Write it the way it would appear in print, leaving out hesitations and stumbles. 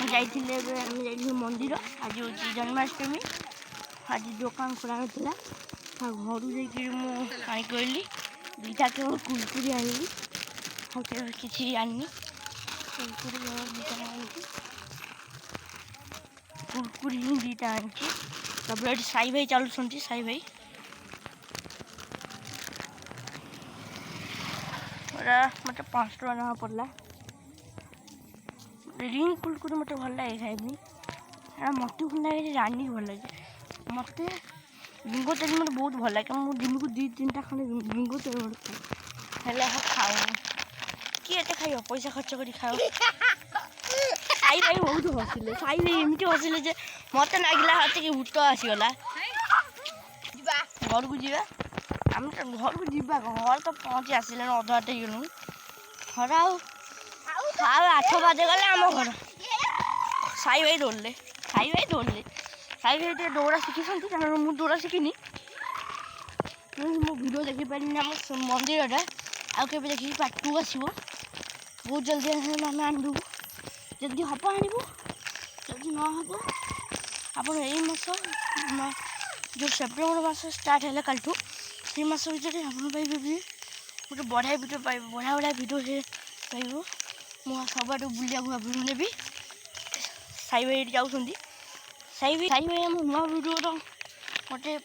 जाइए मंदिर आज हूँ जन्माष्टमी आज दुकान खोला नाला घर जाइली दुईटा केवल कुरकुरी आनी किसी आनी कुरकुरी कुरकुरी ही दीटा आनी तब साई भाई चलुँच साई भाई मत 5 टका ना पड़ला रिंग कुरकुरी मत भल लगे खाइबी मत भल लगे रानी भल लगे मत रिंगो तेल मत बहुत भल लगे मुझे दिन को 2-3टा खंडे रिंगो तेल खाए खाऊँ किए खाइब पैसा खर्च कर खाओ साई भाई बहुत हसिले साई भाई एमती हसिले मत लगे हाथ कि भूत आसीगला घर को जा आम घर को जा घर तो पहुँची आसिले अध बाट गलु घर आठ बजे गले आम घर साई भाई दौड़े साई भाई दौड़ा शिखी मुझे दौड़ा शिखिनी मो भिडियो देखिपारे आम मंदिरटा आगे देखिए पार्ट 2 आसो बहुत जल्दी आम आनबू जल्दी हम आनबू जल्दी न हम आप जो सेप्टेम्बर मास स्टार्ट है कल से मास भर आप गोटे बढ़िया भिडियो पाइब बढ़िया भिडियो पाइब मुझे सब बुलिया नेबी साई भाई जाऊँ साई भाई आम नुआ भिडियो गोटे